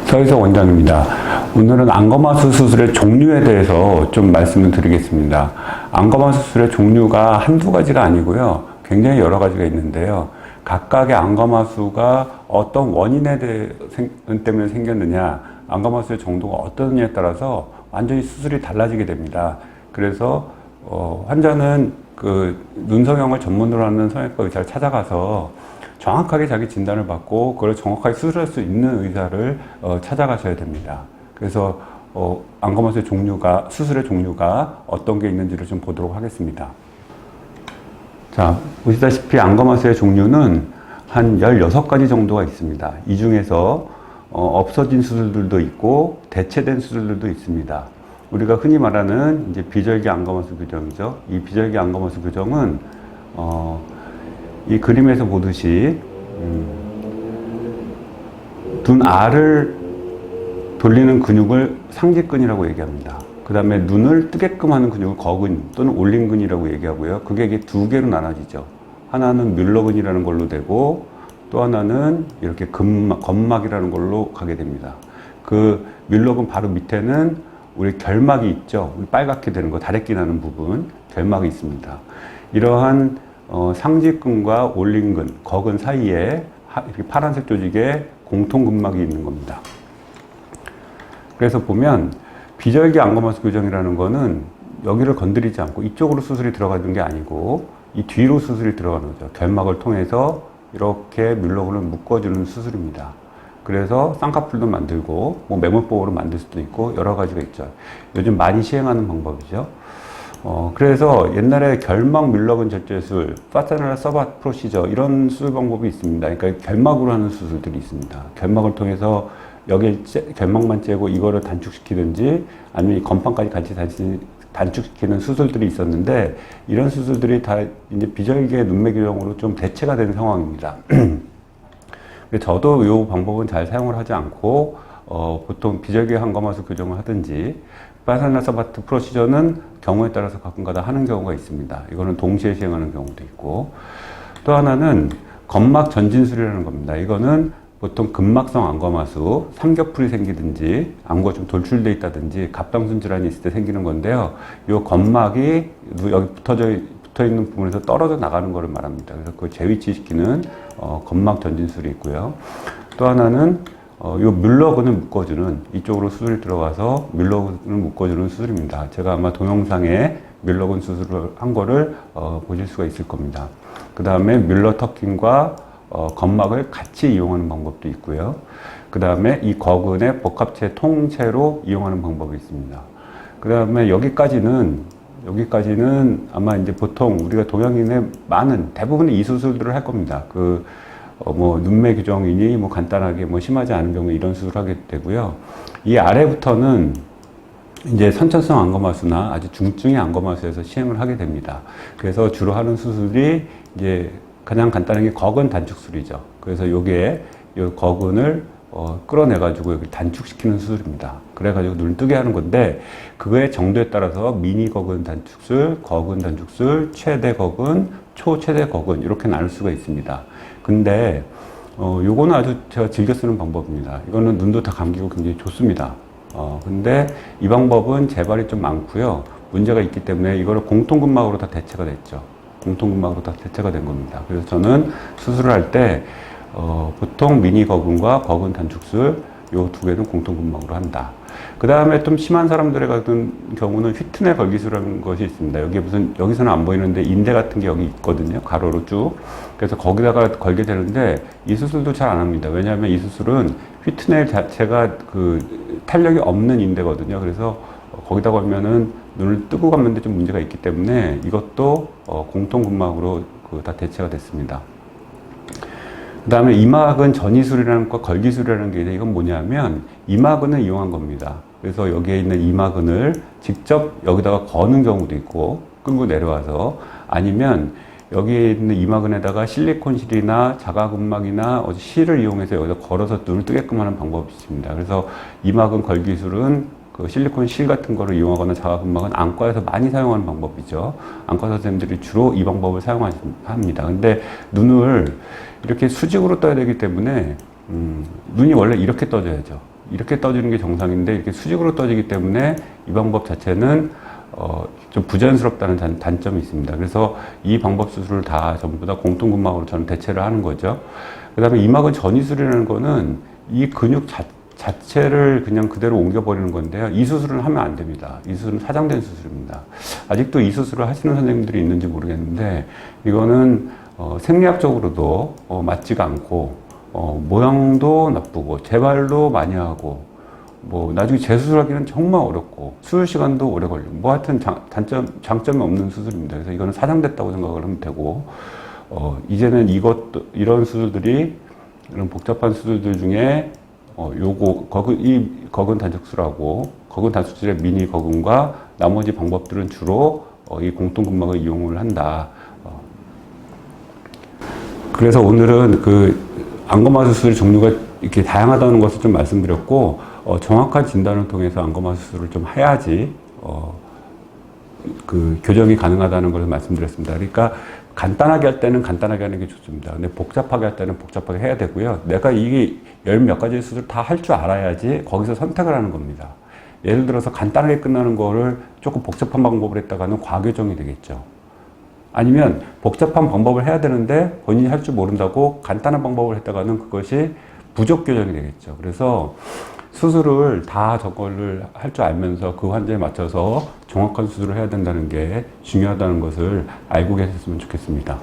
서희석 원장입니다. 오늘은 안검하수 수술의 종류에 대해서 좀 말씀을 드리겠습니다. 안검하수 수술의 종류가 한두 가지가 아니고요. 굉장히 여러 가지가 있는데요. 각각의 안검하수가 어떤 원인에 때문에 생겼느냐, 안검하수의 정도가 어떠느냐에 따라서 완전히 수술이 달라지게 됩니다. 그래서 환자는 그 눈성형을 전문으로 하는 성형외과 의사를 찾아가서 정확하게 자기 진단을 받고 그걸 정확하게 수술할 수 있는 의사를 찾아가셔야 됩니다. 그래서 안검하수의 종류가, 수술의 종류가 어떤 게 있는지를 좀 보도록 하겠습니다. 자, 보시다시피 안검하수의 종류는 한 16가지 정도가 있습니다. 이 중에서 없어진 수술들도 있고 대체된 수술들도 있습니다. 우리가 흔히 말하는 이제 비절기 안검하수 교정이죠. 이 비절기 안검하수 교정은 이 그림에서 보듯이 눈 알을 돌리는 근육을 상직근이라고 얘기합니다. 그 다음에 눈을 뜨게끔 하는 근육을 거근 또는 올림근이라고 얘기하고요. 그게 이게 두 개로 나눠지죠. 하나는 뮬러근이라는 걸로 되고 또 하나는 이렇게 건막이라는 걸로 가게 됩니다. 그 뮬러근 바로 밑에는 우리 결막이 있죠. 빨갛게 되는 거, 다래끼 나는 부분, 결막이 있습니다. 이러한 상직근과 올림근, 거근 사이에 이렇게 파란색 조직에 공통근막이 있는 겁니다. 그래서 보면 비절기 안검하수 교정이라는 거는 여기를 건드리지 않고 이쪽으로 수술이 들어가는 게 아니고 이 뒤로 수술이 들어가는 거죠. 결막을 통해서 이렇게 뮬러근을 묶어주는 수술입니다. 그래서 쌍꺼풀도 만들고 뭐 매몰법으로 만들 수도 있고 여러 가지가 있죠. 요즘 많이 시행하는 방법이죠. 그래서 옛날에 결막 뮬러근 절제술, 파테널 서바트 프로시저 이런 수술 방법이 있습니다. 그러니까 결막으로 하는 수술들이 있습니다. 결막을 통해서 여기 결막만 째고 이거를 단축시키든지 아니면 이 건판까지 같이 단축시키는 수술들이 있었는데 이런 수술들이 다 이제 비절기의 눈매 교정으로 좀 대체가 된 상황입니다. 저도 이 방법은 잘 사용을 하지 않고 보통 비절기 안검하수 교정을 하든지 파테널 서바트 프로시저는 경우에 따라서 가끔가다 하는 경우가 있습니다. 이거는 동시에 시행하는 경우도 있고 또 하나는 건막 전진술이라는 겁니다. 이거는 보통 근막성 안검하수, 삼겹풀이 생기든지 안구가 좀 돌출돼 있다든지 갑상선 질환이 있을 때 생기는 건데요. 이 건막이 여기 붙어 있는 부분에서 떨어져 나가는 것을 말합니다. 그래서 그걸 재위치시키는 건막 전진술이 있고요. 또 하나는 이 뮬러근을 묶어주는, 이쪽으로 수술이 들어가서 뮬러근을 묶어주는 수술입니다. 제가 아마 동영상에 뮬러근 수술을 한 거를 보실 수가 있을 겁니다. 그 다음에 뮬러 터킹과 건막을 같이 이용하는 방법도 있고요. 그 다음에 이 거근의 복합체 통째로 이용하는 방법이 있습니다. 그 다음에 여기까지는 아마 이제 보통 우리가 동양인의 많은 대부분의 이 수술들을 할 겁니다. 뭐 눈매 교정이니 뭐 간단하게 뭐 심하지 않은 경우에 이런 수술을 하게 되고요. 이 아래부터는 이제 선천성 안검하수나 아주 중증의 안검하수에서 시행을 하게 됩니다. 그래서 주로 하는 수술이 이제 가장 간단하게 거근 단축술이죠. 그래서 요게 요 거근을 끌어내가지고 여기 단축시키는 수술입니다. 그래가지고 눈을 뜨게 하는 건데 그거의 정도에 따라서 미니 거근 단축술, 거근 단축술, 최대 거근, 초최대 거근 이렇게 나눌 수가 있습니다. 근데 요거는 아주 제가 즐겨 쓰는 방법입니다. 이거는 눈도 다 감기고 굉장히 좋습니다. 근데 이 방법은 재발이 좀 많고요. 문제가 있기 때문에 이거를 공통근막으로 다 대체가 됐죠. 공통근막으로 다 대체가 된 겁니다. 그래서 저는 수술을 할 때 보통 미니 거근과 거근 단축술 요 두 개는 공통근막으로 한다. 그 다음에 좀 심한 사람들의 같은 경우는 휘트네 걸기술이라는 것이 있습니다. 여기서는 안 보이는데 인대 같은 게 여기 있거든요. 가로로 쭉. 그래서 거기다가 걸게 되는데 이 수술도 잘 안 합니다. 왜냐하면 이 수술은 휘트네 자체가 그 탄력이 없는 인대거든요. 그래서 거기다 걸면은 눈을 뜨고 갔는데 좀 문제가 있기 때문에 이것도 공통근막으로 다 대체가 됐습니다. 그 다음에 이마근 전이술이라는 거, 걸기술이라는 게 이건 뭐냐면 이마근을 이용한 겁니다. 그래서 여기에 있는 이마근을 직접 여기다가 거는 경우도 있고 끌고 내려와서 아니면 여기에 있는 이마근에다가 실리콘 실이나 자가근막이나 실을 이용해서 여기다 걸어서 눈을 뜨게끔 하는 방법이 있습니다. 그래서 이마근 걸기술은 그 실리콘 실 같은 거를 이용하거나 자가근막은 안과에서 많이 사용하는 방법이죠. 안과 선생님들이 주로 이 방법을 사용합니다. 근데 눈을 이렇게 수직으로 떠야 되기 때문에 눈이 원래 이렇게 떠져야죠. 이렇게 떠지는 게 정상인데 이렇게 수직으로 떠지기 때문에 이 방법 자체는 좀 부자연스럽다는 단점이 있습니다. 그래서 이 방법 수술을 다 전부 다 공통근막으로 저는 대체를 하는 거죠. 그 다음에 이막은 전이술이라는 거는 이 근육 자체를 그냥 그대로 옮겨버리는 건데요. 이 수술은 하면 안 됩니다. 이 수술은 사장된 수술입니다. 아직도 이 수술을 하시는 선생님들이 있는지 모르겠는데 이거는 생리학적으로도 맞지가 않고 모양도 나쁘고 재발도 많이 하고 뭐 나중에 재수술하기는 정말 어렵고 수술 시간도 오래 걸리고 뭐 하여튼 장점이 없는 수술입니다. 그래서 이거는 사장됐다고 생각을 하면 되고 이제는 이런 수술들이 이런 복잡한 수술들 중에 이 거근 단축술하고 거근 단축술의 미니 거근과 나머지 방법들은 주로 이 공통근막을 이용을 한다. 그래서 오늘은 그 안검마 수술 종류가 이렇게 다양하다는 것을 좀 말씀드렸고 정확한 진단을 통해서 안검마 수술을 좀 해야지 그 교정이 가능하다는 것을 말씀드렸습니다. 그러니까 간단하게 할 때는 간단하게 하는 게 좋습니다. 근데 복잡하게 할 때는 복잡하게 해야 되고요. 내가 이게 열 몇 가지 수술 다 할 줄 알아야지 거기서 선택을 하는 겁니다. 예를 들어서 간단하게 끝나는 거를 조금 복잡한 방법을 했다가는 과교정이 되겠죠. 아니면 복잡한 방법을 해야 되는데 본인이 할 줄 모른다고 간단한 방법을 했다가는 그것이 부족 교정이 되겠죠. 그래서 수술을 다 저거를 할 줄 알면서 그 환자에 맞춰서 정확한 수술을 해야 된다는 게 중요하다는 것을 알고 계셨으면 좋겠습니다.